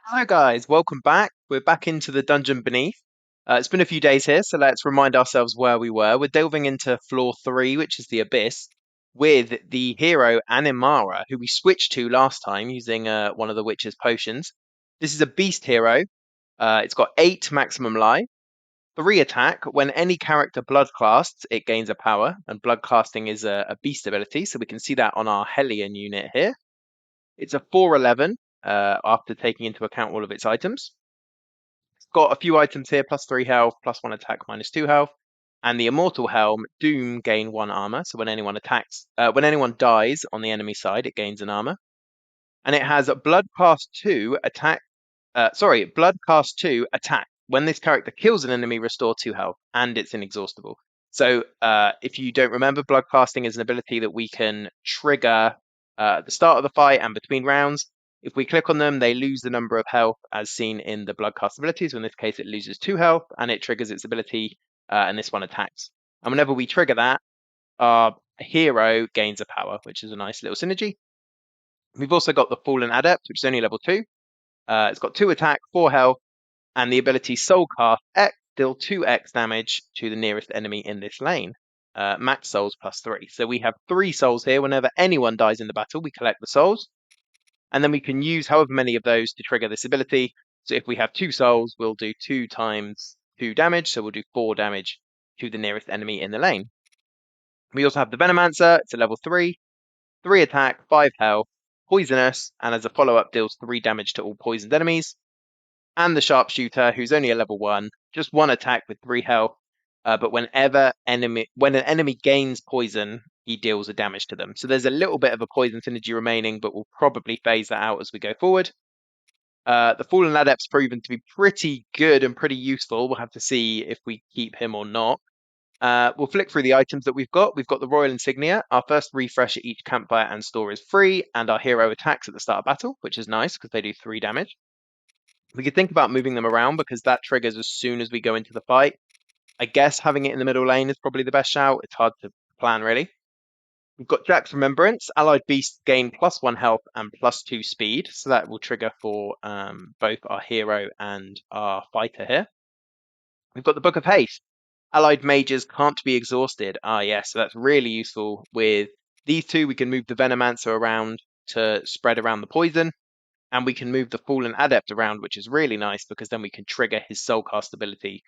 Hello guys, welcome back. We're back into the dungeon beneath. It's been a few days here, so let's remind ourselves where we were. We're delving into floor 3, which is the Abyss, with the hero Animara, who we switched to last time using one of the witch's potions. This is a beast hero. It's got 8 maximum life, 3 attack. When any character blood casts, it gains a power, and blood casting is a beast ability, so we can see that on our Hellion unit here. It's a 411 after taking into account all of its items. It's got a few items here, plus 3 health, plus 1 attack, minus 2 health. And the Immortal Helm, Doom gain 1 armor. So when anyone dies on the enemy side, it gains an armor. And it has Blood Cast 2 attack. Blood Cast 2 attack. When this character kills an enemy, restore 2 health, and it's inexhaustible. So if you don't remember, blood casting is an ability that we can trigger at the start of the fight and between rounds. If we click on them, they lose the number of health as seen in the blood cast abilities. So in this case, it loses 2 health and it triggers its ability, and this one attacks. And whenever we trigger that, our hero gains a power, which is a nice little synergy. We've also got the Fallen Adept, which is only level 2. It's got 2 attack, 4 health, and the ability Soul Cast X, deal 2x damage to the nearest enemy in this lane. Max souls plus 3. So we have 3 souls here. Whenever anyone dies in the battle, we collect the souls. And then we can use however many of those to trigger this ability. So if we have 2 souls, we'll do 2 times 2 damage. So we'll do 4 damage to the nearest enemy in the lane. We also have the Venomancer. It's a level 3. 3 attack, 5 health, poisonous, and as a follow-up deals 3 damage to all poisoned enemies. And the Sharpshooter, who's only a level 1, just 1 attack with 3 health. But when an enemy gains poison, he deals a damage to them. So there's a little bit of a poison synergy remaining, but we'll probably phase that out as we go forward. The Fallen Adept's proven to be pretty good and pretty useful. We'll have to see if we keep him or not. We'll flick through the items that we've got. We've got the Royal Insignia. Our first refresh at each campfire and store is free, and our hero attacks at the start of battle, which is nice because they do 3 damage. We could think about moving them around because that triggers as soon as we go into the fight. I guess having it in the middle lane is probably the best shout. It's hard to plan, really. We've got Jack's Remembrance. Allied beasts gain plus 1 health and plus 2 speed. So that will trigger for both our hero and our fighter here. We've got the Book of Haste. Allied mages can't be exhausted. Yes, so that's really useful. With these two, we can move the Venomancer around to spread around the poison. And we can move the Fallen Adept around, which is really nice because then we can trigger his Soulcast ability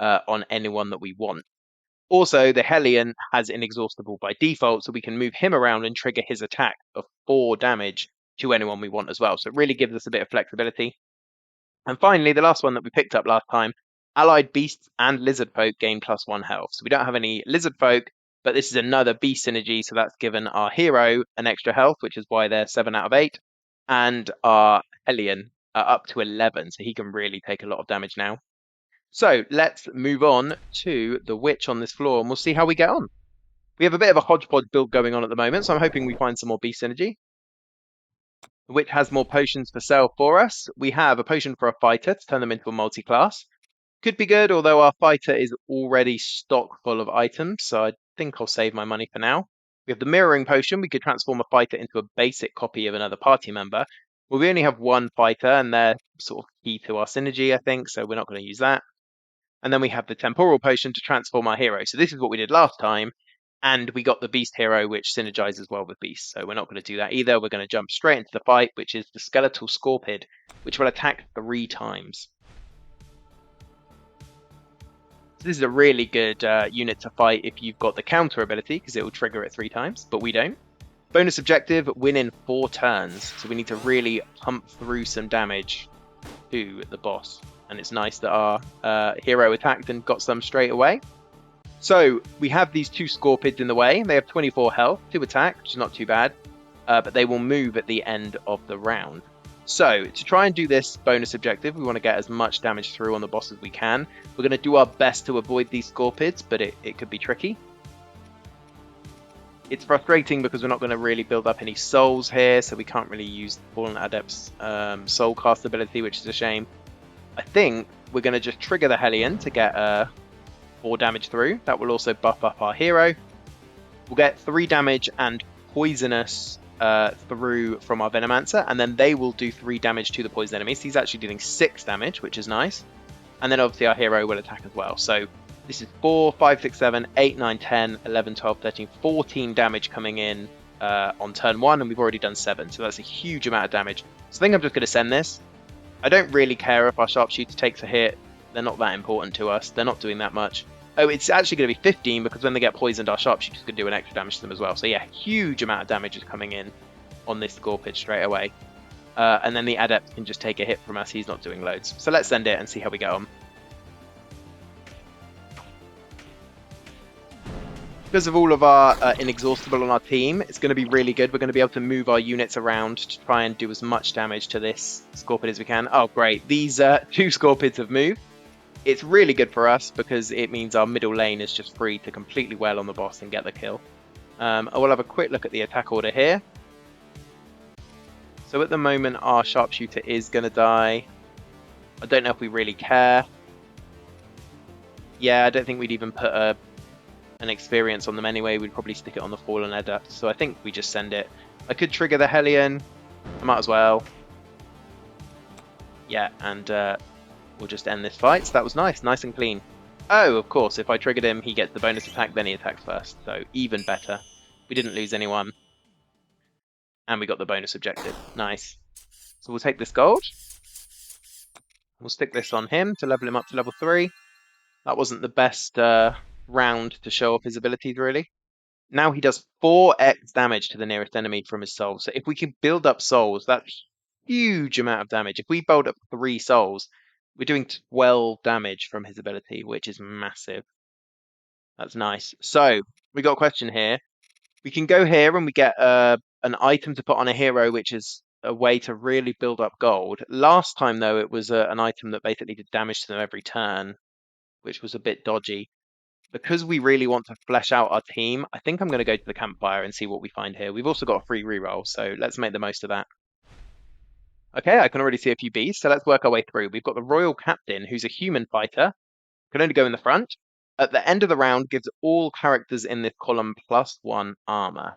on anyone that we want. Also, the Hellion has Inexhaustible by default, so we can move him around and trigger his attack of 4 damage to anyone we want as well. So it really gives us a bit of flexibility. And finally, the last one that we picked up last time, Allied Beasts and Lizard Folk gain plus 1 health. So we don't have any Lizard Folk, but this is another beast synergy, so that's given our hero an extra health, which is why they're 7 out of 8. And our Hellion up to 11, so he can really take a lot of damage now. So let's move on to the witch on this floor, and we'll see how we get on. We have a bit of a hodgepodge build going on at the moment, so I'm hoping we find some more beast synergy. The witch has more potions for sale for us. We have a potion for a fighter to turn them into a multi-class. Could be good, although our fighter is already stock full of items, so I think I'll save my money for now. We have the mirroring potion. We could transform a fighter into a basic copy of another party member. Well, we only have 1 fighter, and they're sort of key to our synergy, I think, so we're not going to use that. And then we have the temporal potion to transform our hero. So this is what we did last time, and we got the beast hero, which synergizes well with beast. So we're not going to do that either. We're going to jump straight into the fight, which is the skeletal scorpid, which will attack 3 times. So this is a really good unit to fight if you've got the counter ability, because it will trigger it 3 times, but we don't. Bonus objective, win in 4 turns. So we need to really pump through some damage to the boss. And it's nice that our hero attacked and got some straight away. So we have these 2 scorpids in the way. They have 24 health, 2 attack, which is not too bad. But they will move at the end of the round. So to try and do this bonus objective, we want to get as much damage through on the boss as we can. We're going to do our best to avoid these scorpids, but it could be tricky. It's frustrating because we're not going to really build up any souls here, so we can't really use the Fallen Adept's soul cast ability, which is a shame. I think we're going to just trigger the Hellion to get 4 damage through. That will also buff up our hero. We'll get 3 damage and poisonous through from our Venomancer, and then they will do 3 damage to the poison enemies. So he's actually dealing 6 damage, which is nice. And then obviously our hero will attack as well. So this is 4, 5, 6, 7, 8, 9, 10, 11, 12, 13, 14 damage coming in on turn 1, and we've already done 7. So that's a huge amount of damage. So I think I'm just going to send this. I don't really care if our sharpshooter takes a hit. They're not that important to us. They're not doing that much. Oh, it's actually going to be 15 because when they get poisoned, our sharpshooter's going to do an extra damage to them as well. So yeah, huge amount of damage is coming in on this Scorpid straight away. And then the Adept can just take a hit from us. He's not doing loads. So let's send it and see how we get on. Because of all of our Inexhaustible on our team, it's going to be really good. We're going to be able to move our units around to try and do as much damage to this Scorpid as we can. Oh, great. These 2 Scorpids have moved. It's really good for us because it means our middle lane is just free to completely wail on the boss and get the kill. I will have a quick look at the attack order here. So at the moment, our sharpshooter is going to die. I don't know if we really care. Yeah, I don't think we'd even put an experience on them anyway. We'd probably stick it on the Fallen Adept. So I think we just send it. I could trigger the Hellion. I might as well. Yeah, and we'll just end this fight. So that was nice and clean. Oh, of course, if I triggered him, he gets the bonus attack, then he attacks first. So even better. We didn't lose anyone. And we got the bonus objective. Nice. So we'll take this gold. We'll stick this on him to level him up to level 3. That wasn't the best round to show off his abilities, really. Now he does 4x damage to the nearest enemy from his souls. So if we can build up souls, that's huge amount of damage. If we build up 3 souls, we're doing 12 damage from his ability, which is massive. That's nice. So we got a question here. We can go here and we get an item to put on a hero, which is a way to really build up gold. Last time, though, it was an item that basically did damage to them every turn, which was a bit dodgy. Because we really want to flesh out our team, I think I'm going to go to the campfire and see what we find here. We've also got a free reroll, so let's make the most of that. Okay, I can already see a few beasts, so let's work our way through. We've got the Royal Captain, who's a human fighter, can only go in the front. At the end of the round, gives all characters in this column +1 armor.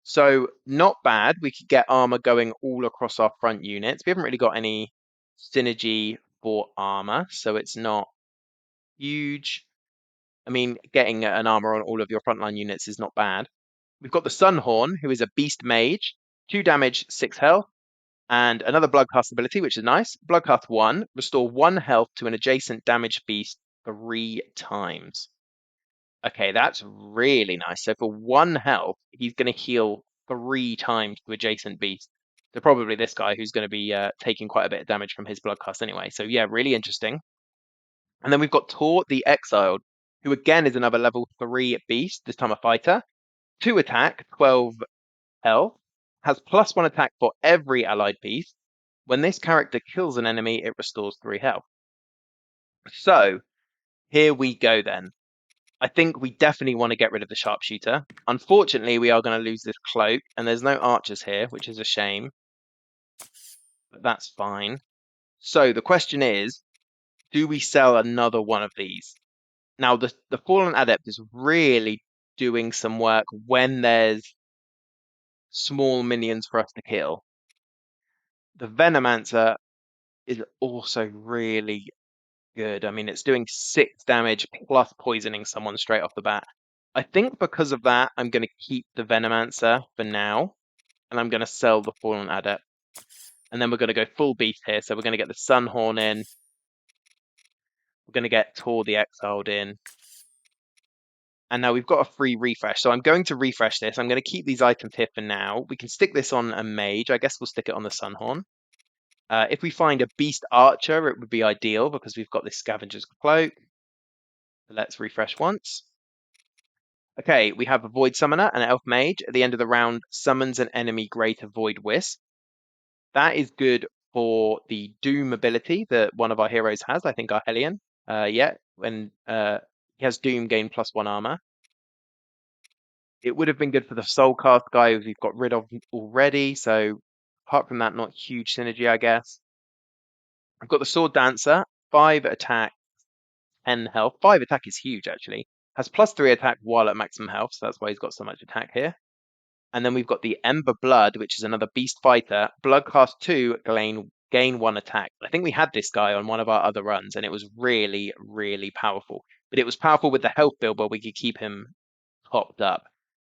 So not bad. We could get armor going all across our front units. We haven't really got any synergy for armor, so it's not huge. I mean, getting an armor on all of your frontline units is not bad. We've got the Sunhorn, who is a beast mage, 2 damage, 6 health, and another Bloodcast ability, which is nice. Bloodcast 1, restore 1 health to an adjacent damaged beast 3 times. Okay, that's really nice. So for 1 health, he's going to heal 3 times to adjacent beast. So probably this guy who's going to be taking quite a bit of damage from his Bloodcast anyway. So yeah, really interesting. And then we've got Tor the Exiled, who again is another level 3 beast, this time a fighter. 2 attack, 12 health, has +1 attack for every allied beast. When this character kills an enemy, it restores 3 health. So here we go then. I think we definitely want to get rid of the sharpshooter. Unfortunately, we are going to lose this cloak, and there's no archers here, which is a shame. But that's fine. So the question is, do we sell another one of these? Now, the Fallen Adept is really doing some work when there's small minions for us to kill. The Venomancer is also really good. I mean, it's doing 6 damage plus poisoning someone straight off the bat. I think because of that, I'm going to keep the Venomancer for now, and I'm going to sell the Fallen Adept. And then we're going to go full beast here, so we're going to get the Sunhorn in. We're going to get Tor the Exiled in. And now we've got a free refresh, so I'm going to refresh this. I'm going to keep these items here for now. We can stick this on a mage. I guess we'll stick it on the Sunhorn. If we find a beast archer, it would be ideal because we've got this scavenger's cloak. Let's refresh once. Okay, we have a Void Summoner and an Elf Mage. At the end of the round, summons an enemy Greater Void Wisp. That is good for the Doom ability that one of our heroes has. I think our Hellion. Yeah, when he has Doom, gain +1 armor. It would have been good for the Soulcast guy who we've got rid of already. So apart from that, not huge synergy, I guess. I've got the Sword Dancer, 5 attack, 10 health. 5 attack is huge, actually. Has +3 attack while at maximum health, so that's why he's got so much attack here. And then we've got the Ember Blood, which is another beast fighter. Blood cost 2, gain 1 attack. I think we had this guy on one of our other runs, and it was really, really powerful. But it was powerful with the health build where we could keep him topped up.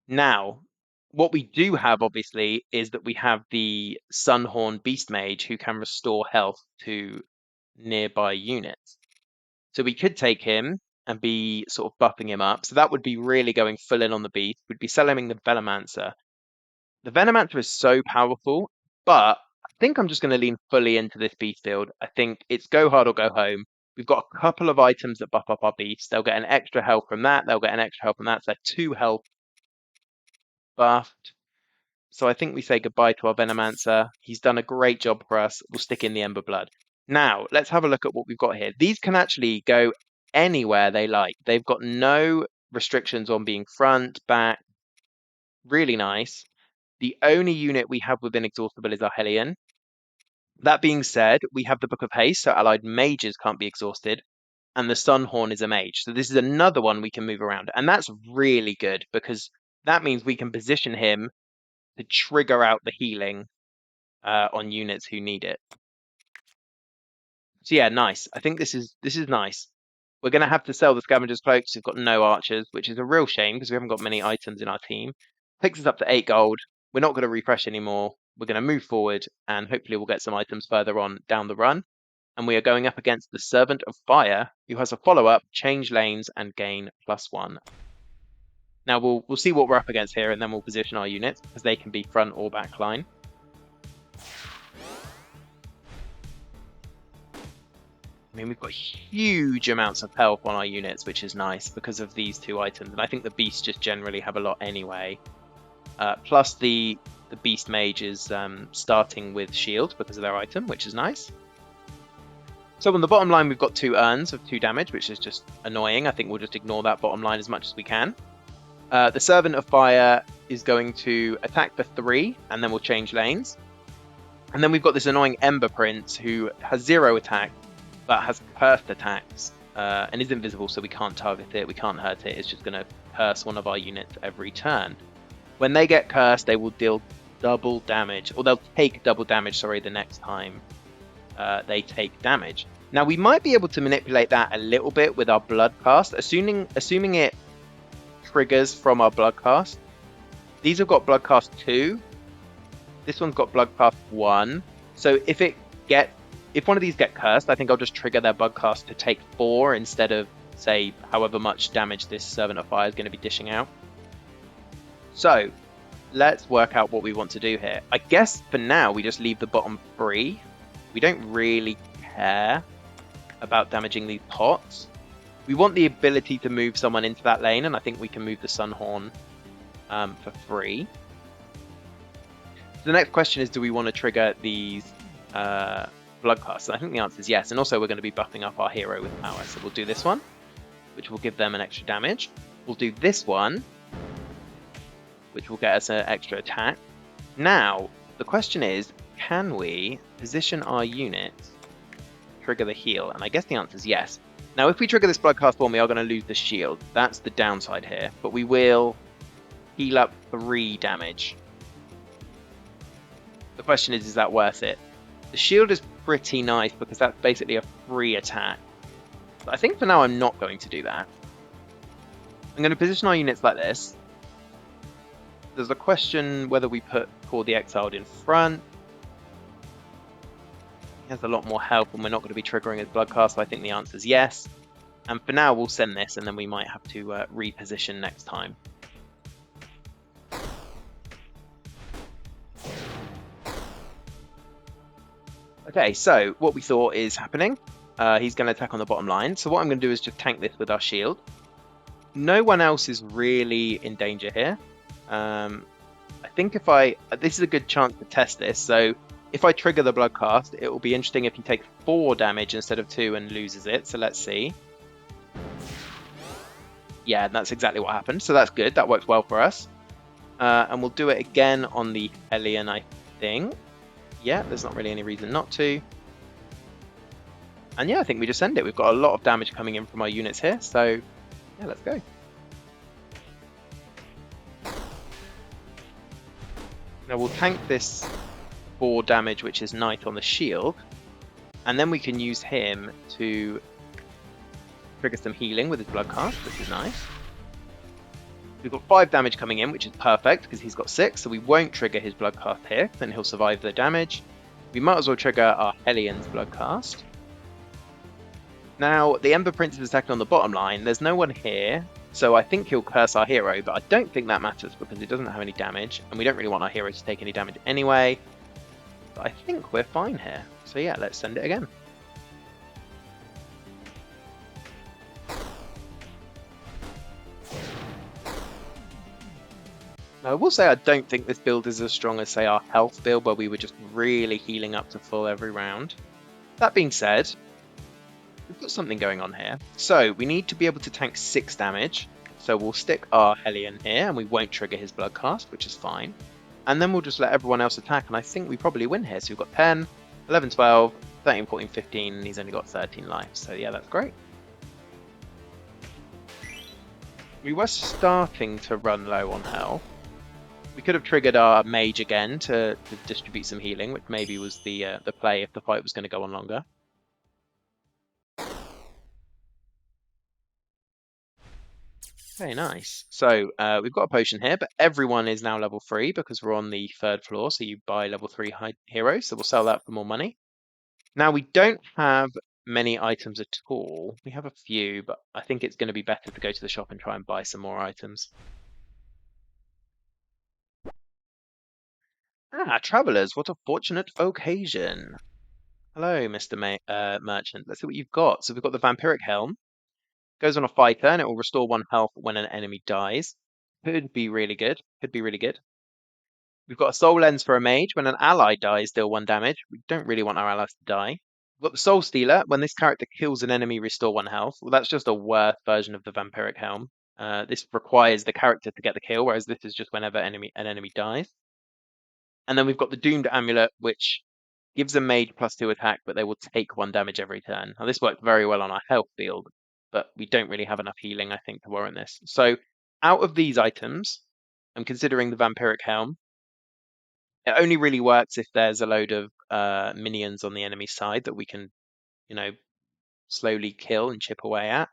Now, what we do have, obviously, is that we have the Sunhorn Beast Mage who can restore health to nearby units. So we could take him and be sort of buffing him up. So that would be really going full in on the beast. We'd be summoning the Venomancer. The Venomancer is so powerful, but I think I'm just going to lean fully into this beast build. I think it's go hard or go home. We've got a couple of items that buff up our beasts. They'll get an extra health from that. They'll get an extra health from that. So 2 health buffed. So I think we say goodbye to our Venomancer. He's done a great job for us. We'll stick in the Ember Blood. Now, let's have a look at what we've got here. These can actually go anywhere they like. They've got no restrictions on being front, back. Really nice. The only unit we have within Exhaustible is our Hellion. That being said, we have the Book of Haste, so allied mages can't be exhausted, and the Sunhorn is a mage. So this is another one we can move around, and that's really good because that means we can position him to trigger out the healing on units who need it. So yeah, nice. I think this is nice. We're going to have to sell the Scavenger's Cloaks. We've got no archers, which is a real shame because we haven't got many items in our team. Takes us up to 8 gold. We're not going to refresh anymore. We're going to move forward and hopefully we'll get some items further on down the run. And we are going up against the Servant of Fire, who has a follow-up, change lanes and gain +1. Now we'll see what we're up against here and then we'll position our units because they can be front or back line. I mean, we've got huge amounts of health on our units, which is nice because of these 2 items. And I think the beasts just generally have a lot anyway. Plus the beast mage is starting with shield because of their item, which is nice. So on the bottom line, we've got 2 urns of 2 damage, which is just annoying. I think we'll just ignore that bottom line as much as we can. The Servant of Fire is going to attack for 3, and then we'll change lanes. And then we've got this annoying Ember Prince who has 0 attack, but has cursed attacks, and is invisible, so we can't target it, we can't hurt it. It's just going to curse one of our units every turn. When they get cursed, they will deal double damage, or they'll take double damage, sorry, the next time they take damage. Now, we might be able to manipulate that a little bit with our blood cast, assuming it triggers from our blood cast. These have got blood cast 2. This one's got blood cast 1. So if one of these get cursed, I think I'll just trigger their blood cast to take 4 instead of, say, however much damage this Servant of Fire is going to be dishing out. So let's work out what we want to do here. I guess for now we just leave the bottom free. We don't really care about damaging these pots. We want the ability to move someone into that lane, and I think we can move the Sunhorn for free. So the next question is, do we want to trigger these blood casts? I think the answer is yes, and also we're going to be buffing up our hero with power. So we'll do this one, which will give them an extra damage. We'll do this one, which will get us an extra attack. Now, the question is, can we position our units, trigger the heal? And I guess the answer is yes. Now, if we trigger this Bloodcast one, we are going to lose the shield. That's the downside here. But we will heal up 3 damage. The question is that worth it? The shield is pretty nice because that's basically a free attack. But I think for now I'm not going to do that. I'm going to position our units like this. There's a question whether we put Call the Exiled in front. He has a lot more health and we're not going to be triggering his Bloodcast, so I think the answer is yes. And for now we'll send this and then we might have to reposition next time. Okay, so what we thought is happening. He's going to attack on the bottom line. So what I'm going to do is just tank this with our shield. No one else is really in danger here. I think if this is a good chance to test this. So if I trigger the Bloodcast, it will be interesting if he takes 4 damage instead of 2 and loses it. So let's see. Yeah, that's exactly what happened. So that's good. That works well for us. And we'll do it again on the Hellion, I think. Yeah, there's not really any reason not to. And yeah, I think we just send it. We've got a lot of damage coming in from our units here. So yeah, let's go. Now we'll tank this 4 damage, which is Knight on the shield, and then we can use him to trigger some healing with his blood cast, which is nice. We've got 5 damage coming in, which is perfect because he's got 6, so we won't trigger his blood cast here, then he'll survive the damage. We might as well trigger our Hellions blood cast. Now, the Ember Prince is attacking on the bottom line. There's no one here, so I think he'll curse our hero, but I don't think that matters because it doesn't have any damage, and we don't really want our hero to take any damage anyway. But I think we're fine here. So yeah, let's send it again. Now, I will say I don't think this build is as strong as, say, our health build, where we were just really healing up to full every round. That being said, we've got something going on here. So we need to be able to tank 6 damage. So we'll stick our Hellion here and we won't trigger his blood cast, which is fine. And then we'll just let everyone else attack, and I think we probably win here. So we've got 10, 11, 12, 13, 14, 15, and he's only got 13 lives. So yeah, that's great. We were starting to run low on health. We could have triggered our mage again to distribute some healing, which maybe was the play if the fight was going to go on longer. Very nice. So we've got a potion here, but everyone is now level 3 because we're on the 3rd floor. So you buy level 3 heroes. So we'll sell that for more money. Now we don't have many items at all. We have a few, but I think it's going to be better to go to the shop and try and buy some more items. Ah, travelers! What a fortunate occasion. Hello, Mr. Merchant. Let's see what you've got. So we've got the Vampiric Helm. Goes on a fighter and it will restore 1 health when an enemy dies. Could be really good. Could be really good. We've got a Soul Lens for a mage. When an ally dies, deal 1 damage. We don't really want our allies to die. We've got the Soul Stealer. When this character kills an enemy, restore 1 health. Well, that's just a worse version of the Vampiric Helm. This requires the character to get the kill, whereas this is just whenever an enemy dies. And then we've got the Doomed Amulet, which gives a mage +2 attack, but they will take 1 damage every turn. Now, this worked very well on our health field, but we don't really have enough healing, I think, to warrant this. So out of these items, I'm considering the Vampiric Helm. It only really works if there's a load of minions on the enemy side that we can, slowly kill and chip away at.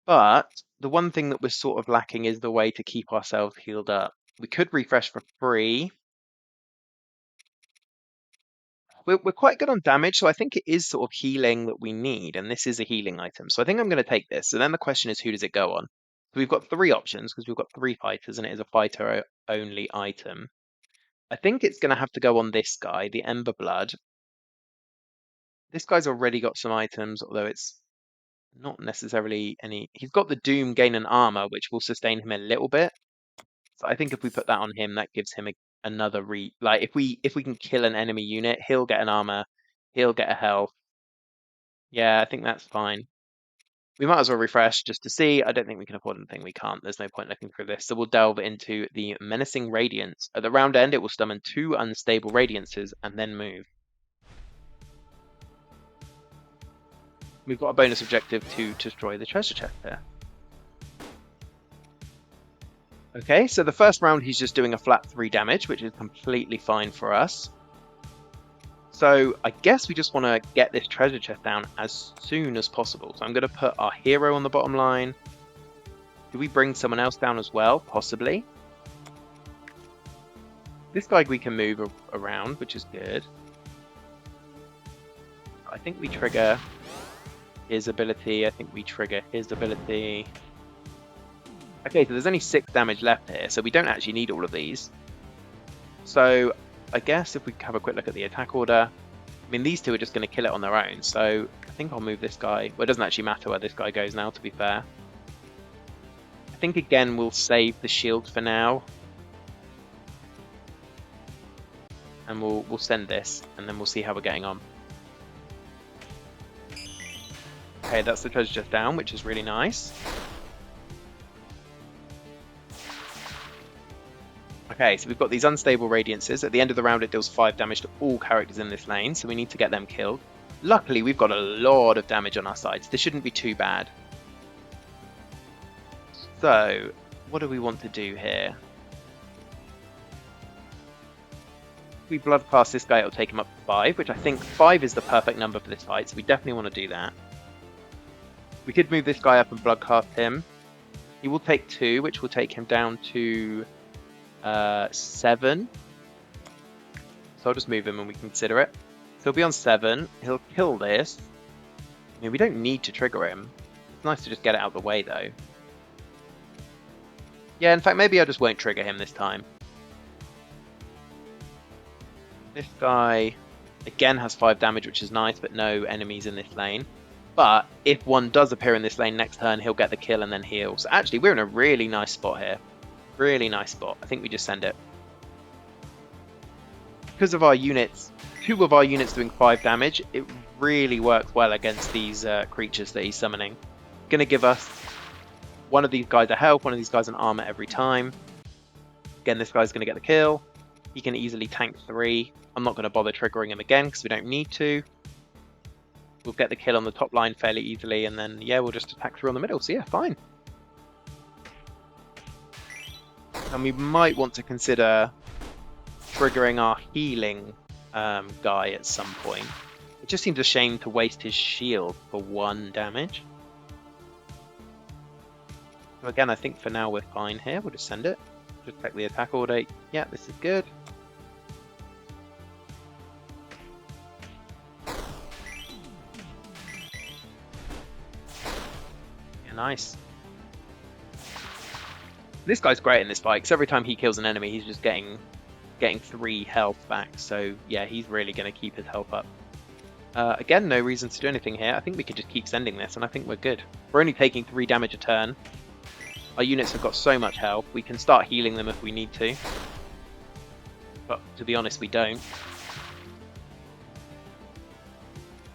But the one thing that we're sort of lacking is the way to keep ourselves healed up. We could refresh for free. We're quite good on damage, so I think it is sort of healing that we need, and this is a healing item. So I think I'm going to take this. So then the question is, who does it go on? So we've got 3 options because we've got 3 fighters, and it is a fighter-only item. I think it's going to have to go on this guy, the Ember Blood. This guy's already got some items, although it's not necessarily any. He's got the Doom gain an armor, which will sustain him a little bit. So I think if we put that on him, that gives him another like if we can kill an enemy unit, he'll get an armor, he'll get a health. Yeah, I think that's fine. We might as well refresh just to see. I don't think we can afford anything. We can't. There's no point looking through this. So we'll delve into the Menacing Radiance. At the round end, it will summon 2 unstable radiances and then move. We've got a bonus objective to destroy the treasure chest there. Okay, so the first round he's just doing a flat 3 damage, which is completely fine for us. So I guess we just want to get this treasure chest down as soon as possible. So I'm going to put our hero on the bottom line. Do we bring someone else down as well? Possibly. This guy we can move around, which is good. I think we trigger his ability. I think we trigger his ability. Okay, so there's only 6 damage left here, so we don't actually need all of these. So I guess if we have a quick look at the attack order, I mean, these 2 are just going to kill it on their own. So I think I'll move this guy. Well, it doesn't actually matter where this guy goes now, to be fair. I think, again, we'll save the shield for now. And we'll send this, and then we'll see how we're getting on. Okay, that's the treasure chest down, which is really nice. Okay, so we've got these unstable radiances. At the end of the round, it deals 5 damage to all characters in this lane, so we need to get them killed. Luckily, we've got a lot of damage on our sides. This shouldn't be too bad. So, what do we want to do here? If we blood cast this guy, it'll take him up to 5, which I think 5 is the perfect number for this fight, so we definitely want to do that. We could move this guy up and blood cast him. He will take 2, which will take him down to 7. So I'll just move him and we can consider it. So he'll be on 7. He'll kill this. I mean, we don't need to trigger him. It's nice to just get it out of the way, though. Yeah, in fact, maybe I just won't trigger him this time. This guy, again, has 5 damage, which is nice, but no enemies in this lane. But if one does appear in this lane next turn, he'll get the kill and then heal. So actually, we're in a really nice spot here. Really nice spot. I think we just send it. Because of our units, 2 of our units doing 5 damage, it really works well against these creatures that he's summoning. Going to give us one of these guys a health, one of these guys an armor every time. Again, this guy's going to get the kill. He can easily tank 3. I'm not going to bother triggering him again because we don't need to. We'll get the kill on the top line fairly easily, and then, yeah, we'll just attack through on the middle. So, yeah, fine. And we might want to consider triggering our healing guy at some point. It just seems a shame to waste his shield for 1 damage. So again, I think for now we're fine here. We'll just send it. Just check the attack order. Yeah, this is good. Yeah, nice. This guy's great in this fight because every time he kills an enemy, he's just getting 3 health back. So yeah, he's really going to keep his health up. Again, no reason to do anything here. I think we could just keep sending this, and I think we're good. We're only taking 3 damage a turn. Our units have got so much health. We can start healing them if we need to. But to be honest, we don't.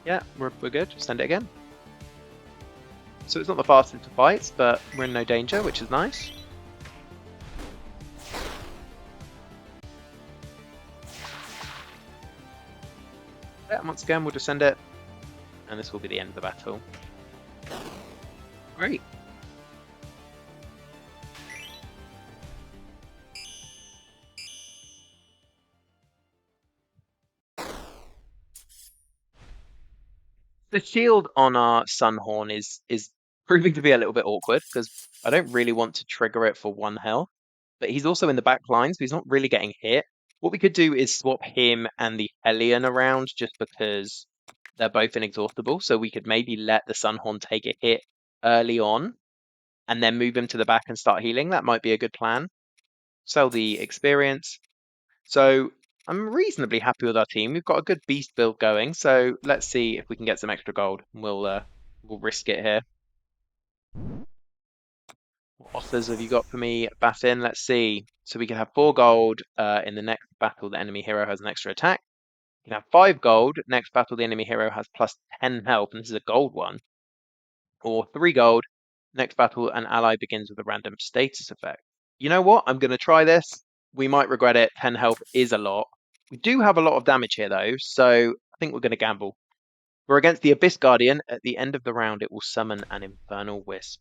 Yeah, we're good. Send it again. So it's not the fastest of fights, but we're in no danger, which is nice. Yeah, once again, we'll just send it. And this will be the end of the battle. Great. The shield on our Sunhorn is proving to be a little bit awkward because I don't really want to trigger it for 1 health. But he's also in the back line, so he's not really getting hit. What we could do is swap him and the Hellion around just because they're both inexhaustible. So we could maybe let the Sunhorn take a hit early on and then move him to the back and start healing. That might be a good plan. Sell the experience. So I'm reasonably happy with our team. We've got a good beast build going, so let's see if we can get some extra gold. We'll risk it here. What offers have you got for me, Batin? Let's see. So we can have 4 gold in the next battle. The enemy hero has an extra attack. We can have 5 gold. Next battle, the enemy hero has plus 10 health, and this is a gold one. Or 3 gold. Next battle, an ally begins with a random status effect. You know what? I'm going to try this. We might regret it. 10 health is a lot. We do have a lot of damage here, though, so I think we're going to gamble. We're against the Abyss Guardian. At the end of the round, it will summon an Infernal Wisp.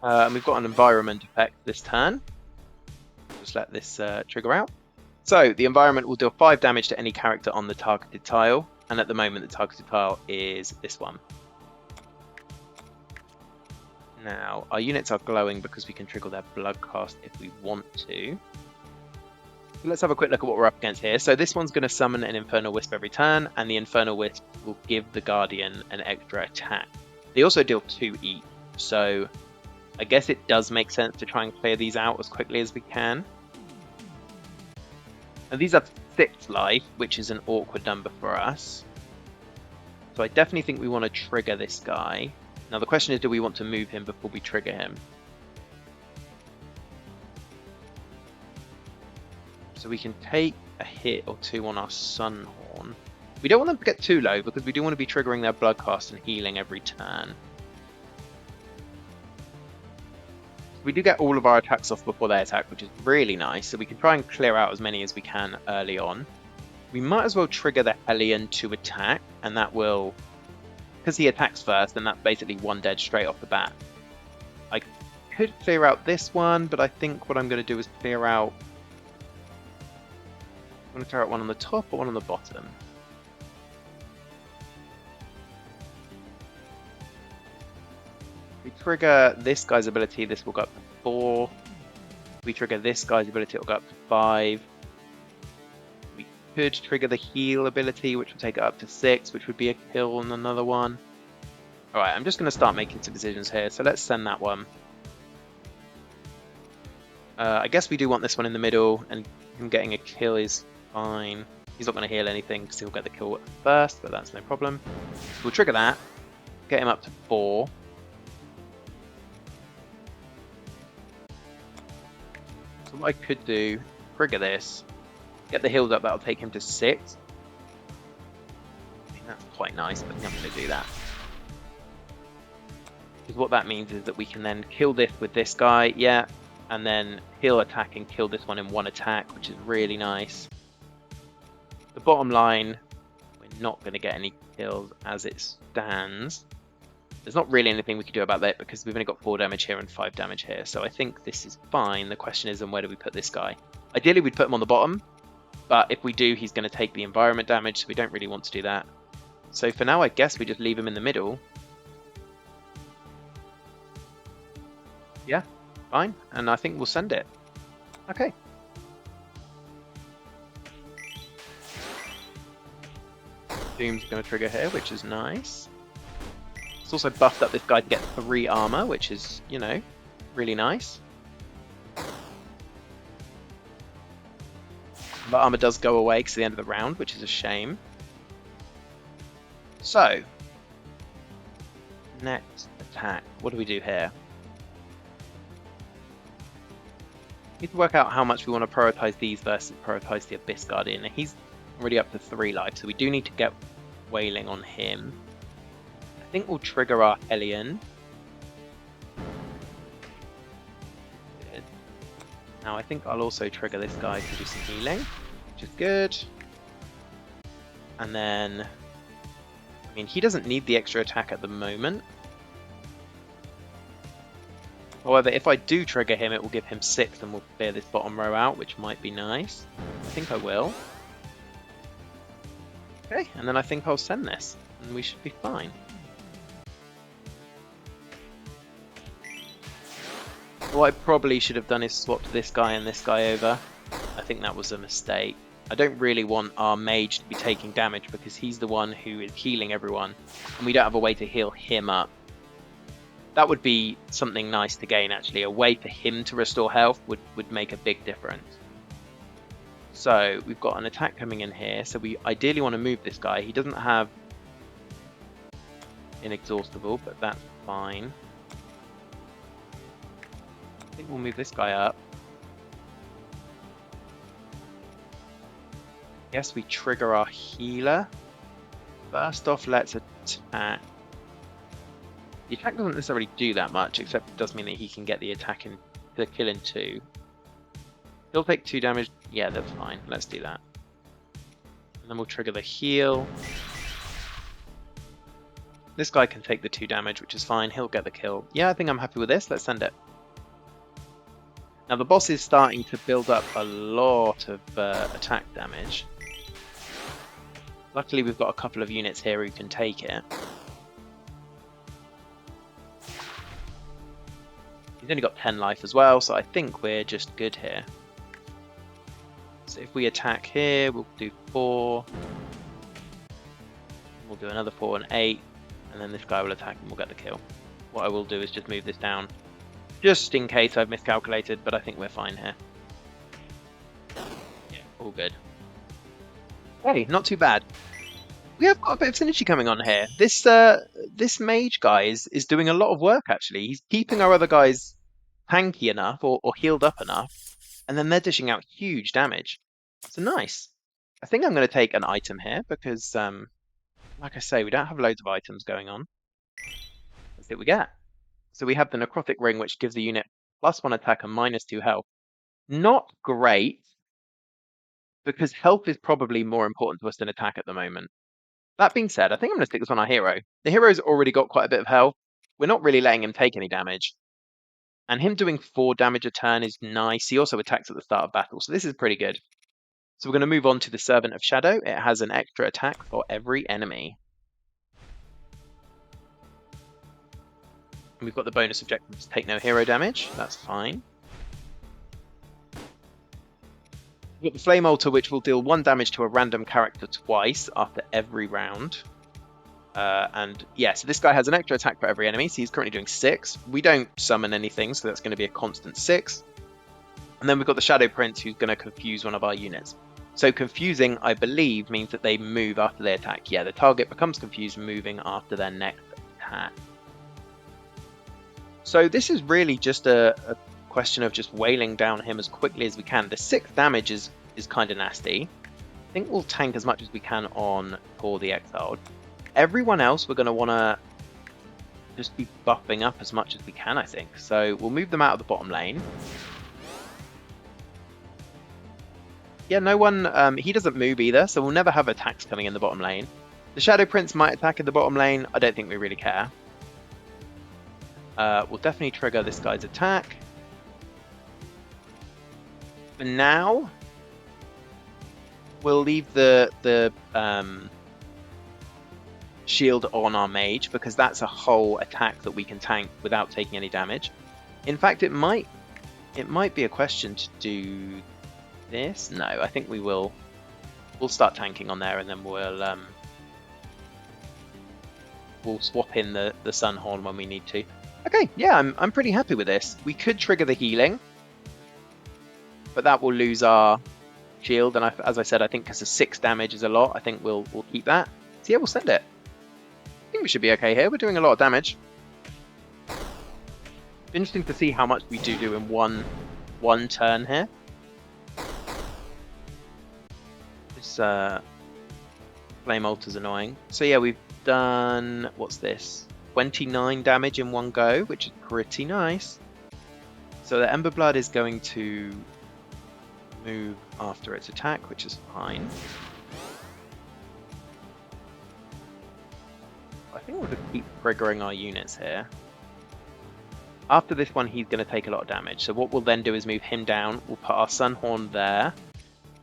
And we've got an environment effect this turn. Just let this trigger out. So the environment will deal 5 damage to any character on the targeted tile. And at the moment, the targeted tile is this one. Now, our units are glowing because we can trigger their blood cast if we want to. So let's have a quick look at what we're up against here. So this one's going to summon an Infernal Wisp every turn, and the Infernal Wisp will give the Guardian an extra attack. They also deal 2 each, so I guess it does make sense to try and clear these out as quickly as we can. And these are 6 life, which is an awkward number for us. So I definitely think we want to trigger this guy. Now the question is, do we want to move him before we trigger him? So we can take a hit or 2 on our Sunhorn. We don't want them to get too low because we do want to be triggering their bloodcast and healing every turn. We do get all of our attacks off before they attack, which is really nice. So we can try and clear out as many as we can early on. We might as well trigger the Hellion to attack, and that will... Because he attacks first, then that's basically 1 dead straight off the bat. I could clear out this one, but I think what I'm going to do is clear out... I'm going to clear out one on the top or one on the bottom. If we trigger this guy's ability, this will go up to 4. If we trigger this guy's ability, it will go up to 5. We could trigger the heal ability, which will take it up to 6, which would be a kill on another one. Alright, I'm just going to start making some decisions here, so let's send that one. I guess we do want this one in the middle, and him getting a kill is fine. He's not going to heal anything because he'll get the kill first, but that's no problem. We'll trigger that, get him up to 4. So what I could do, trigger this, get the heals up, that'll take him to 6. I think that's quite nice, but I think I'm going to do that. Because what that means is that we can then kill this with this guy, yeah, and then he'll attack and kill this one in one attack, which is really nice. The bottom line, we're not going to get any kills as it stands. There's not really anything we can do about that because we've only got 4 damage here and 5 damage here, so I think this is fine. The question is, then where do we put this guy? Ideally, we'd put him on the bottom, but if we do, he's going to take the environment damage, so we don't really want to do that. So for now, I guess we just leave him in the middle. Yeah. Fine, and I think we'll send it. Okay. Doom's going to trigger here, which is nice. It's also buffed up this guy to get 3 armor, which is, you know, really nice. But armor does go away because of the end of the round, which is a shame. So, next attack. What do we do here? We need to work out how much we want to prioritize these versus prioritize the Abyss Guardian. He's already up to 3 life, so we do need to get Wailing on him. I think we'll trigger our Hellion. Good. Now I think I'll also trigger this guy to do some healing, which is good. And then, I mean, he doesn't need the extra attack at the moment. However, if I do trigger him, it will give him 6 and we'll clear this bottom row out, which might be nice. I think I will. Okay, and then I think I'll send this, and we should be fine. What I probably should have done is swapped this guy and this guy over. I think that was a mistake. I don't really want our mage to be taking damage because he's the one who is healing everyone, and we don't have a way to heal him up. That would be something nice to gain, actually. A way for him to restore health would make a big difference. So we've got an attack coming in here. So we ideally want to move this guy. He doesn't have inexhaustible, but that's fine. I think we'll move this guy up. Yes, we trigger our healer. First off, let's attack. The attack doesn't necessarily do that much, except it does mean that he can get the attack in, the kill in 2. He'll take 2 damage. Yeah, that's fine. Let's do that. And then we'll trigger the heal. This guy can take the 2 damage, which is fine. He'll get the kill. Yeah, I think I'm happy with this. Let's send it. Now the boss is starting to build up a lot of attack damage. Luckily, we've got a couple of units here who can take it. He's only got 10 life as well, so I think we're just good here. So if we attack here, we'll do 4. We'll do another 4 and 8, and then this guy will attack and we'll get the kill. What I will do is just move this down, just in case I've miscalculated, but I think we're fine here. Yeah, all good. Hey, not too bad. We have got a bit of synergy coming on here. This mage guy is doing a lot of work, actually. He's keeping our other guys tanky enough or healed up enough, and then they're dishing out huge damage. So nice. I think I'm going to take an item here because, like I say, we don't have loads of items going on. Let's see what we get. So we have the Necrotic Ring, which gives the unit +1 attack and -2 health. Not great, because health is probably more important to us than attack at the moment. That being said, I think I'm going to stick this on our hero. The hero's already got quite a bit of health. We're not really letting him take any damage. And him doing 4 damage a turn is nice. He also attacks at the start of battle, so this is pretty good. So we're going to move on to the Servant of Shadow. It has an extra attack for every enemy. And we've got the bonus objective to take no hero damage. That's fine. We've got the Flame Altar, which will deal 1 damage to a random character twice after every round. And yeah, so this guy has an extra attack for every enemy, so he's currently doing 6. We don't summon anything, so that's going to be a constant 6. And then we've got the Shadow Prince, who's going to confuse one of our units. So confusing, I believe, means that they move after they attack. Yeah, the target becomes confused, moving after their next attack. So this is really just a question of just wailing down him as quickly as we can. The 6 damage is kind of nasty. I think we'll tank as much as we can on Tor the Exiled. Everyone else we're going to want to just be buffing up as much as we can, I think. So we'll move them out of the bottom lane. Yeah, no one, he doesn't move either, so we'll never have attacks coming in the bottom lane. The Shadow Prince might attack in the bottom lane. I don't think we really care. We'll definitely trigger this guy's attack. For now, we'll leave the shield on our mage, because that's a whole attack that we can tank without taking any damage. In fact, it might be a question to do this. No, I think we'll start tanking on there, and then we'll swap in the Sun Horn when we need to. Okay, yeah, I'm pretty happy with this. We could trigger the healing, but that will lose our shield, and as I said, I think because the 6 damage is a lot, I think we'll keep that. So yeah, we'll send it. I think we should be okay here. We're doing a lot of damage. Interesting to see how much we do in one turn here. This Flame Altar's annoying. So yeah, we've done, what's this? 29 damage in one go, which is pretty nice. So the Ember Blood is going to move after its attack, which is fine. I think we'll just keep triggering our units here. After this one, he's going to take a lot of damage. So what we'll then do is move him down. We'll put our Sun Horn there.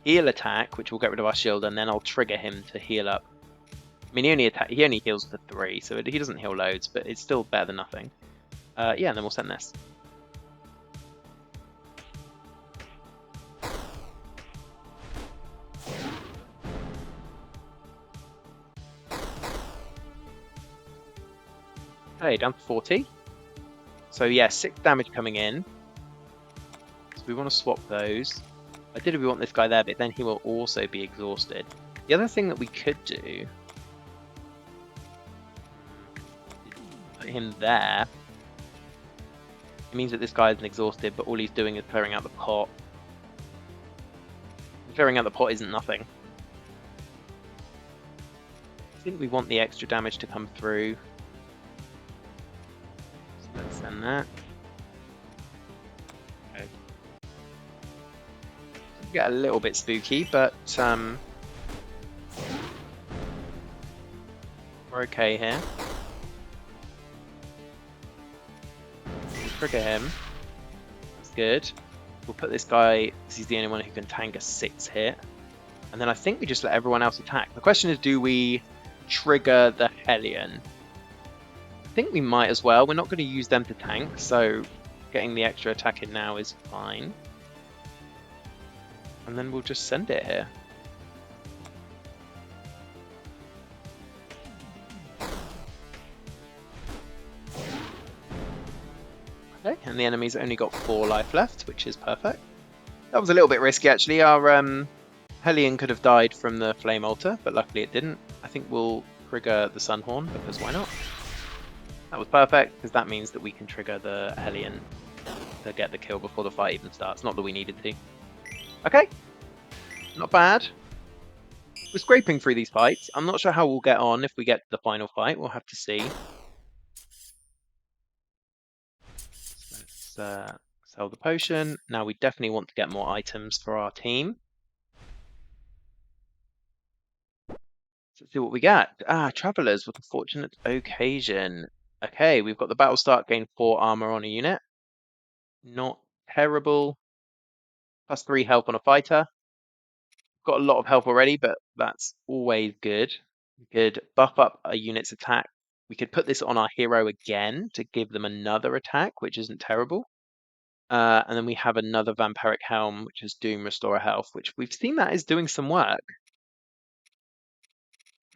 Heal attack, which will get rid of our shield, and then I'll trigger him to heal up. I mean, he only heals for 3, so he doesn't heal loads, but it's still better than nothing. Yeah, and then we'll send this. Okay, down to 40. So yeah, 6 damage coming in. So we want to swap those. Ideally we want this guy there, but then he will also be exhausted. The other thing that we could do, put him there. It means that this guy isn't exhausted, but all he's doing is clearing out the pot. Clearing out the pot isn't nothing. I think we want the extra damage to come through. So let's send that. Okay. Get a little bit spooky, but we're okay here. We'll trigger him. That's good. We'll put this guy, because he's the only one who can tank a 6 hit. And then I think we just let everyone else attack. The question is, do we trigger the Hellion? I think we might as well. We're not going to use them to tank, so getting the extra attack in now is fine. And then we'll just send it here. Okay, and the enemy's only got 4 life left, which is perfect. That was a little bit risky, actually. Our Hellion could have died from the Flame Altar, but luckily it didn't. I think we'll trigger the Sun Horn, because why not? That was perfect, because that means that we can trigger the Hellion to get the kill before the fight even starts. Not that we needed to. Okay, not bad. We're scraping through these fights. I'm not sure how we'll get on if we get to the final fight. We'll have to see. Let's sell the potion. Now we definitely want to get more items for our team. Let's see what we got. Travelers with a fortunate occasion. Okay, we've got the battle start, gain 4 armor on a unit. Not terrible. +3 health on a fighter. Got a lot of health already, but that's always good. We could buff up a unit's attack. We could put this on our hero again to give them another attack, which isn't terrible. And then we have another Vampiric Helm, which is Doom Restorer Health, which we've seen that is doing some work.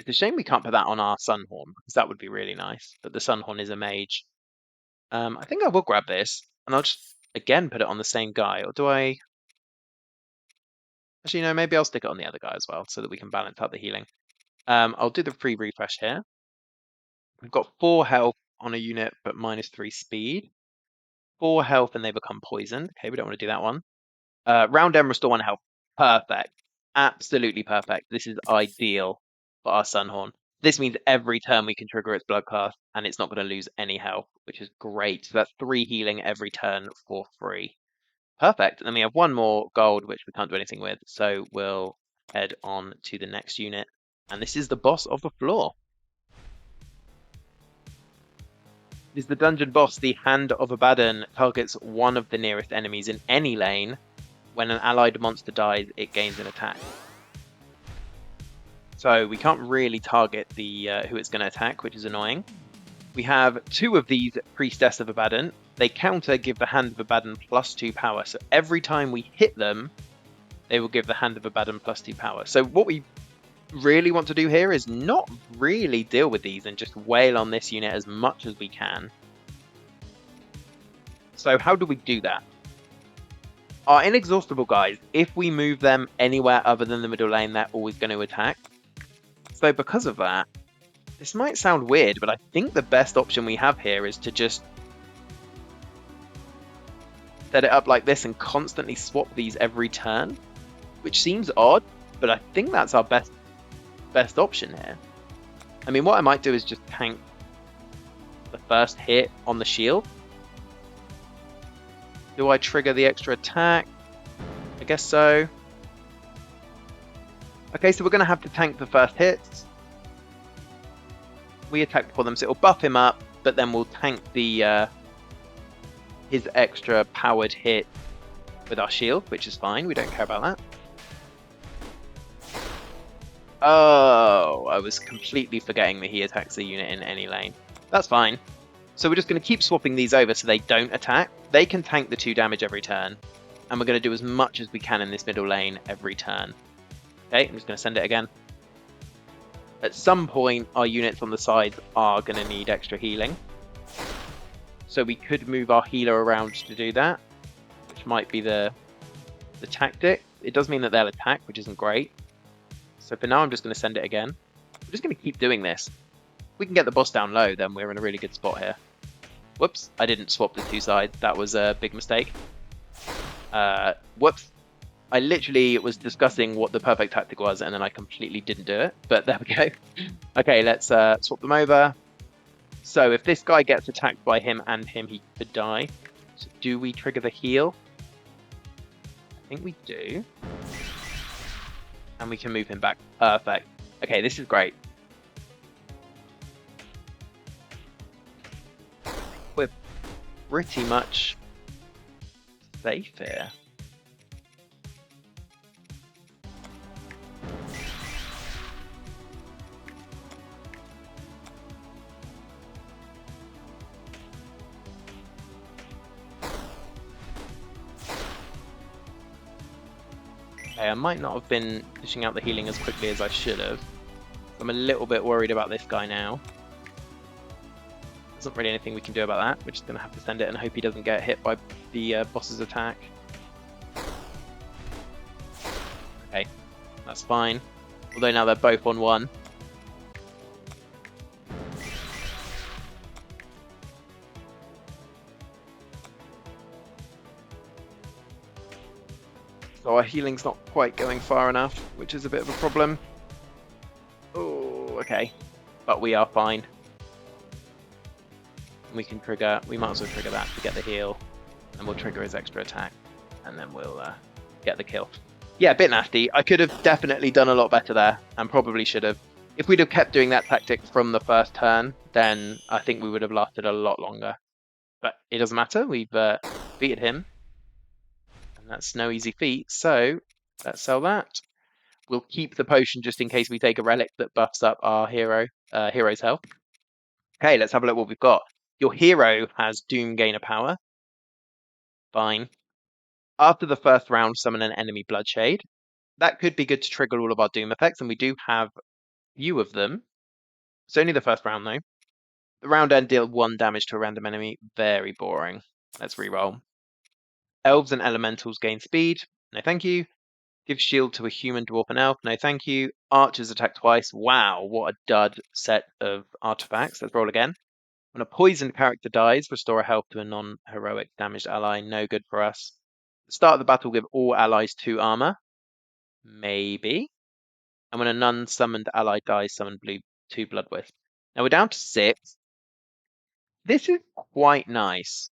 It's a shame we can't put that on our Sunhorn, because that would be really nice. But the Sunhorn is a mage. I think I will grab this, and I'll just, again, put it on the same guy. Or do I... Actually, no, maybe I'll stick it on the other guy as well, so that we can balance out the healing. I'll do the free refresh here. We've got 4 health on a unit, but -3 speed. 4 health and they become poisoned. Okay, we don't want to do that one. Round end, restore 1 health. Perfect. Absolutely perfect. This is ideal for our Sunhorn. This means every turn we can trigger its Bloodcast, and it's not going to lose any health, which is great. So that's 3 healing every turn for free. Perfect. And then we have 1 more gold, which we can't do anything with. So we'll head on to the next unit. And this is the boss of the floor. Is the dungeon boss. The Hand of Abaddon targets one of the nearest enemies in any lane. When an allied monster dies, it gains an attack. So we can't really target the who it's going to attack, which is annoying. We have 2 of these Priestess of Abaddon. They counter give the Hand of Abaddon +2 power. So every time we hit them, they will give the Hand of Abaddon +2 power. So what we really want to do here is not really deal with these and just wail on this unit as much as we can. So how do we do that? Our inexhaustible guys, if we move them anywhere other than the middle lane, they're always going to attack. So because of that, this might sound weird, but I think the best option we have here is to just set it up like this and constantly swap these every turn, which seems odd, but I think that's our best option here. I mean, what I might do is just tank the first hit on the shield. Do I trigger the extra attack? I guess so. Okay, so we're going to have to tank the first hits. We attack before them, so it'll buff him up, but then we'll tank the his extra powered hit with our shield, which is fine. We don't care about that. Oh, I was completely forgetting that he attacks the unit in any lane. That's fine. So we're just going to keep swapping these over so they don't attack. They can tank the 2 damage every turn. And we're going to do as much as we can in this middle lane every turn. Okay, I'm just going to send it again. At some point, our units on the sides are going to need extra healing. So we could move our healer around to do that, which might be the tactic. It does mean that they'll attack, which isn't great. So for now, I'm just going to send it again. I'm just going to keep doing this. If we can get the boss down low, then we're in a really good spot here. Whoops, I didn't swap the 2 sides. That was a big mistake. Whoops. I literally was discussing what the perfect tactic was, and then I completely didn't do it. But there we go. Okay, let's swap them over. So if this guy gets attacked by him and him, he could die. So do we trigger the heal? I think we do. And we can move him back. Perfect. Okay, this is great. We're pretty much safe here. Okay, I might not have been pushing out the healing as quickly as I should have. I'm a little bit worried about this guy now. There's not really anything we can do about that. We're just going to have to send it and hope he doesn't get hit by the boss's attack. Okay, that's fine. Although now they're both on 1. So our healing's not quite going far enough, which is a bit of a problem. Oh, okay. But we are fine. We can trigger, we might as well trigger that to get the heal. And we'll trigger his extra attack. And then we'll get the kill. Yeah, a bit nasty. I could have definitely done a lot better there. And probably should have. If we'd have kept doing that tactic from the first turn, then I think we would have lasted a lot longer. But it doesn't matter. We've Defeated him. And that's no easy feat, so let's sell that. We'll keep the potion just in case we take a relic that buffs up our hero's health. Okay, let's have a look what we've got. Your hero has Doom Gainer power. Fine. After the first round, summon an enemy Bloodshade. That could be good to trigger all of our Doom effects, and we do have a few of them. It's only the first round, though. The round end deal 1 damage to a random enemy. Very boring. Let's reroll. Elves and Elementals gain speed. No thank you. Give shield to a human, dwarf, and elf. No thank you. Archers attack twice. Wow, what a dud set of artifacts. Let's roll again. When a poisoned character dies, restore a health to a non-heroic damaged ally. No good for us. The start of the battle, give all allies 2 armor. Maybe. And when a non-summoned ally dies, summon 2 blood wisps. Now we're down to 6. This is quite nice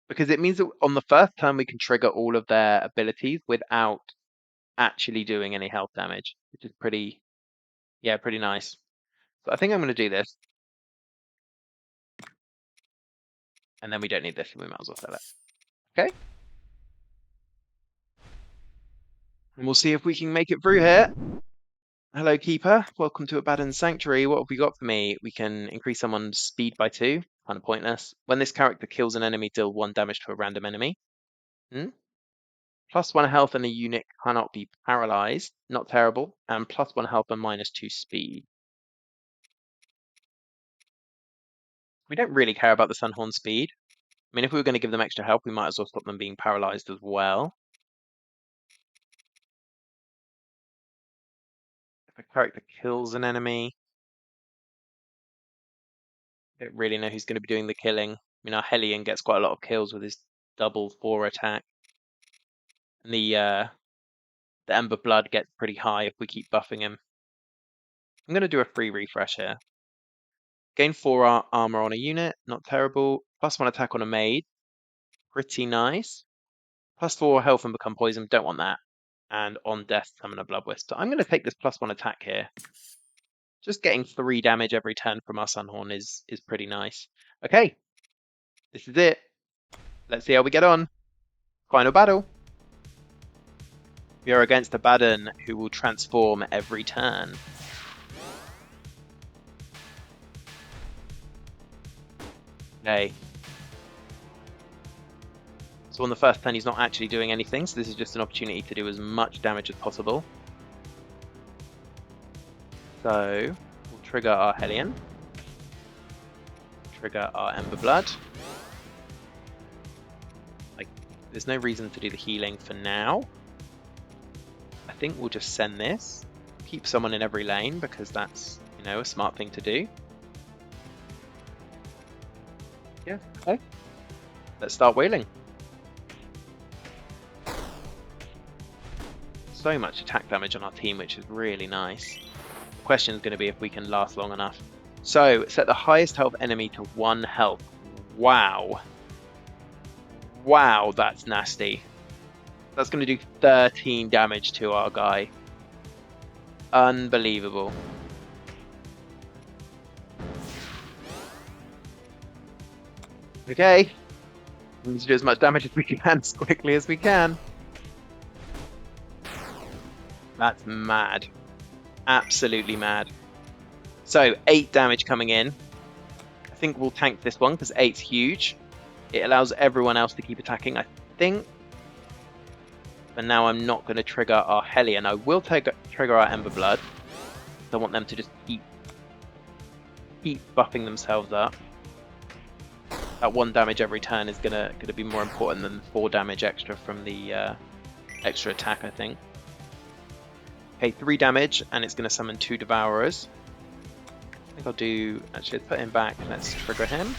because it means that on the first turn we can trigger all of their abilities without actually doing any health damage, which is pretty nice. So I think I'm going to do this. And then we don't need this, so we might as well sell it. Okay. And we'll see if we can make it through here. Hello, Keeper. Welcome to Abaddon's Sanctuary. What have we got for me? We can increase someone's speed by 2. Kind of pointless. When this character kills an enemy, deal 1 damage to a random enemy. Plus 1 health and a unit cannot be paralyzed. Not terrible. And plus 1 health and minus 2 speed. We don't really care about the Sunhorn speed. I mean, if we were going to give them extra help, we might as well stop them being paralyzed as well. If a character kills an enemy, I don't really know who's going to be doing the killing. I mean, our Hellion gets quite a lot of kills with his double 4 attack. And the Ember Blood gets pretty high if we keep buffing him. I'm going to do a free refresh here. Gain 4 armor on a unit, not terrible. Plus 1 attack on a maid, pretty nice. Plus 4 health and become poisoned, don't want that. And on death, summon a blood wisp. So I'm going to take this plus 1 attack here. Just getting 3 damage every turn from our Sunhorn is pretty nice. Okay, this is it. Let's see how we get on. Final battle. We are against Abaddon, who will transform every turn. Okay. So on the first turn, he's not actually doing anything, so this is just an opportunity to do as much damage as possible. So we'll trigger our Hellion. Trigger our Ember Blood. There's no reason to do the healing for now. I think we'll just send this. Keep someone in every lane because that's, a smart thing to do. Yeah, okay. Let's start whaling. So much attack damage on our team, which is really nice. The question is going to be if we can last long enough. So, set the highest health enemy to 1 health. Wow. Wow, that's nasty. That's going to do 13 damage to our guy. Unbelievable. Okay. We need to do as much damage as we can as quickly as we can. That's mad. Absolutely mad. So, 8 damage coming in. I think we'll tank this one because 8's huge. It allows everyone else to keep attacking, I think. But now I'm not going to trigger our Hellion. I will trigger our Ember Blood. I want them to just keep buffing themselves up. That 1 damage every turn is gonna be more important than 4 damage extra from the extra attack, I think. Okay, 3 damage, and it's going to summon 2 Devourers. I think I'll do... Actually, let's put him back. Let's trigger him.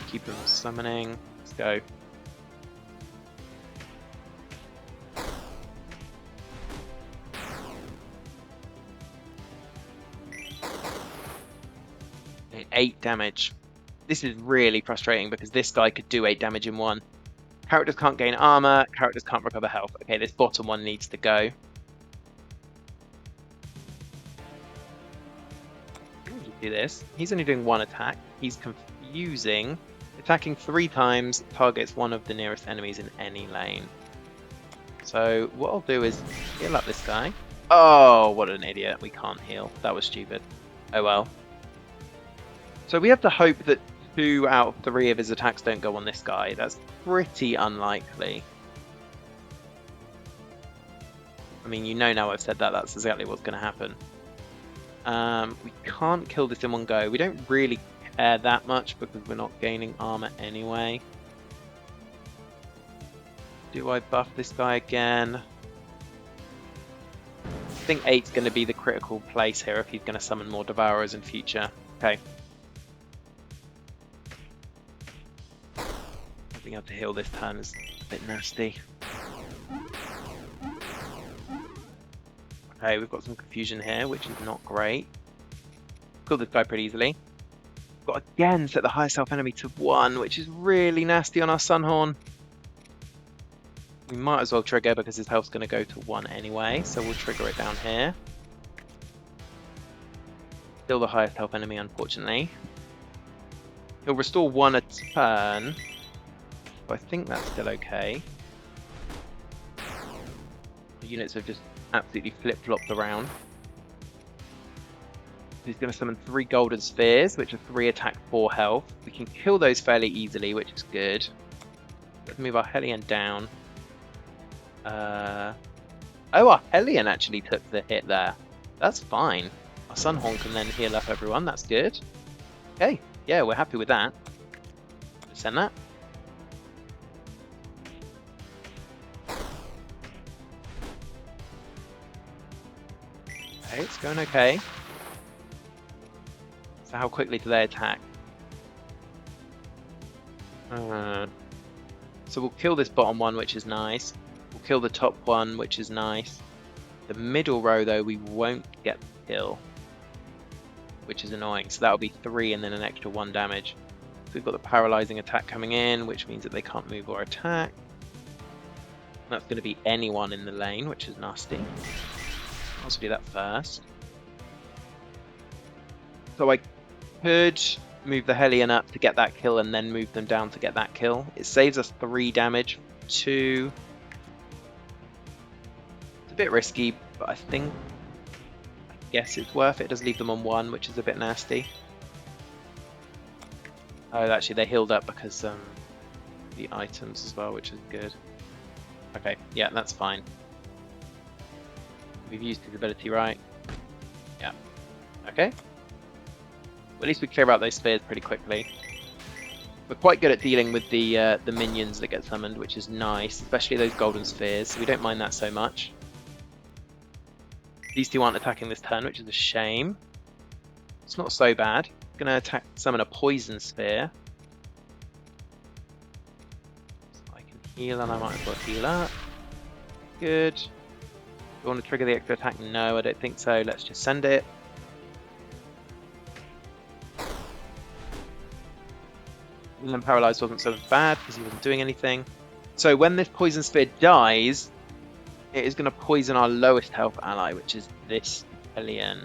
Keep him summoning. Let's go. Okay, 8 damage. This is really frustrating because this guy could do 8 damage in one. Characters can't gain armor. Characters can't recover health. Okay, this bottom one needs to go. Do this. He's only doing 1 attack. He's confused. using attacking 3 times targets one of the nearest enemies in any lane. So what I'll do is heal up this guy. Oh, what an idiot. We can't heal. That was stupid. Oh well. So we have to hope that 2 out of 3 of his attacks don't go on this guy. That's pretty unlikely. I mean, you know now I've said that, that's exactly what's going to happen. We can't kill this in one go. We don't really care that much because we're not gaining armor anyway. Do I buff this guy again? I think 8's going to be the critical place here if he's going to summon more Devourers in future. Okay. Being able to heal this turn is a bit nasty. Okay, we've got some confusion here, which is not great. Kill this guy pretty easily. Got again set the highest health enemy to 1, which is really nasty on our Sunhorn. We might as well trigger because his health's going to go to 1 anyway, so we'll trigger it down here. Still the highest health enemy, unfortunately. He'll restore 1 a turn, but I think that's still okay. The units have just absolutely flip-flopped around. He's going to summon 3 golden spheres, which are 3 attack, 4 health. We can kill those fairly easily, which is good. Let's move our Hellion down. Oh, our Hellion actually took the hit there. That's fine. Our Sunhorn can then heal up everyone. That's good. Okay, yeah, we're happy with that. Send that. Okay, it's going okay. So how quickly do they attack? So we'll kill this bottom one, which is nice. We'll kill the top one, which is nice. The middle row, though, we won't get the kill, which is annoying. So that'll be 3 and then an extra 1 damage. So we've got the paralyzing attack coming in, which means that they can't move or attack. That's going to be anyone in the lane, which is nasty. I'll also do that first. So I could move the Hellion up to get that kill and then move them down to get that kill. It saves us 3 damage, 2. It's a bit risky, but I guess it's worth it. It does leave them on 1, which is a bit nasty. Oh, actually they healed up because the items as well, which is good. Okay, yeah, that's fine. We've used his ability right. Yeah. Okay. Well, at least we clear out those spheres pretty quickly. We're quite good at dealing with the minions that get summoned, which is nice, especially those golden spheres, so we don't mind that so much. These 2 aren't attacking this turn, which is a shame. It's not so bad. Gonna summon a poison sphere. So I can heal and I might as well heal up. Good. Do you want to trigger the extra attack? No, I don't think so. Let's just send it. And then Paralyzed wasn't so bad because he wasn't doing anything. So when this poison sphere dies, it is going to poison our lowest health ally, which is this Hellion.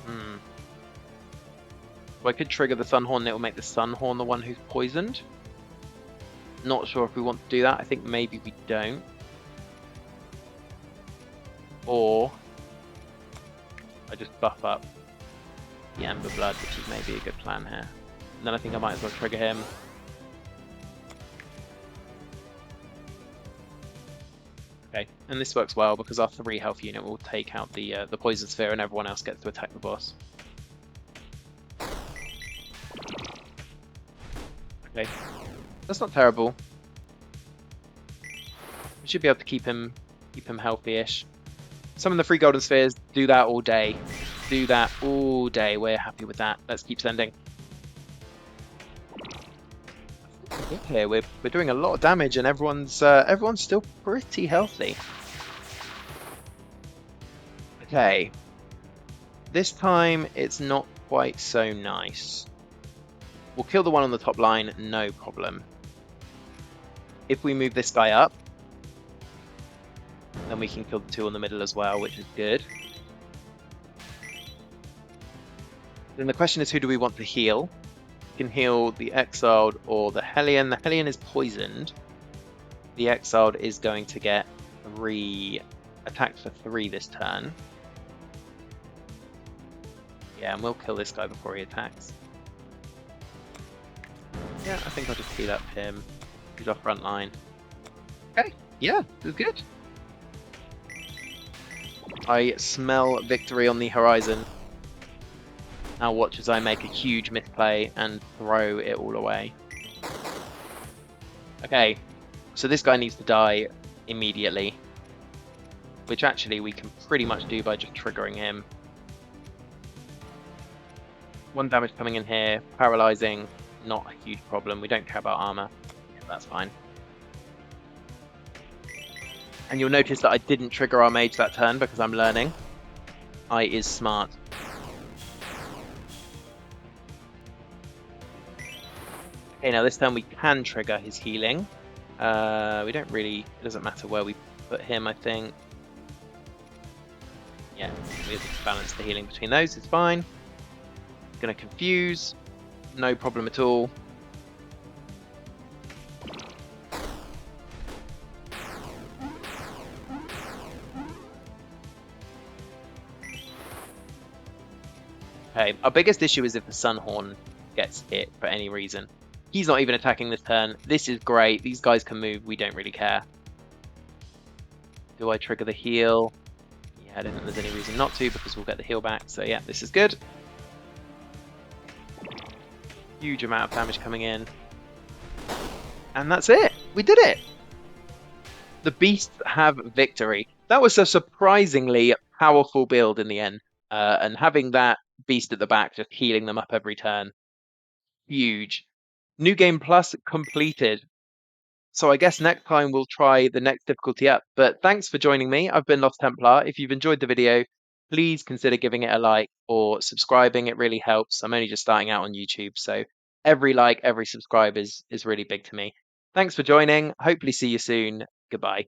So I could trigger the Sunhorn and it will make the Sunhorn the one who's poisoned. Not sure if we want to do that. I think maybe we don't. Or I just buff up the Ember Blood, which is maybe a good plan here. And then I think I might as well trigger him. Okay, and this works well because our 3 health unit will take out the poison sphere and everyone else gets to attack the boss. Okay, that's not terrible. We should be able to keep him healthy-ish. Some of the 3 golden spheres do that all day. Do that all day. We're happy with that. Let's keep sending. Okay, we're doing a lot of damage and everyone's still pretty healthy. Okay. This time it's not quite so nice. We'll kill the one on the top line, no problem. If we move this guy up, then we can kill the 2 on the middle as well, which is good. Then the question is, who do we want to heal? We can heal the Exiled or the Hellion. The Hellion is poisoned. The Exiled is going to get 3 attacked for 3 this turn. Yeah, and we'll kill this guy before he attacks. Yeah, I think I'll just heal up him. He's our front line. Okay, yeah, this is good. I smell victory on the horizon. Now watch as I make a huge misplay and throw it all away. Okay, so this guy needs to die immediately. Which actually we can pretty much do by just triggering him. 1 damage coming in here, paralyzing, not a huge problem. We don't care about armor. Yeah, that's fine. And you'll notice that I didn't trigger our mage that turn because I'm learning. I is smart. Okay, now this turn we can trigger his healing. We don't really, it doesn't matter where we put him, I think. Yeah, we have to balance the healing between those, it's fine. Gonna confuse, no problem at all. Okay, our biggest issue is if the Sunhorn gets hit for any reason. He's not even attacking this turn. This is great. These guys can move. We don't really care. Do I trigger the heal? Yeah, I don't think there's any reason not to because we'll get the heal back. So yeah, this is good. Huge amount of damage coming in. And that's it. We did it. The beasts have victory. That was a surprisingly powerful build in the end. And having that beast at the back just healing them up every turn. Huge. New Game Plus completed. So I guess next time we'll try the next difficulty up. But thanks for joining me. I've been Lost Templar. If you've enjoyed the video, please consider giving it a like or subscribing. It really helps. I'm only just starting out on YouTube, so every like, every subscribe is really big to me. Thanks for joining. Hopefully see you soon. Goodbye.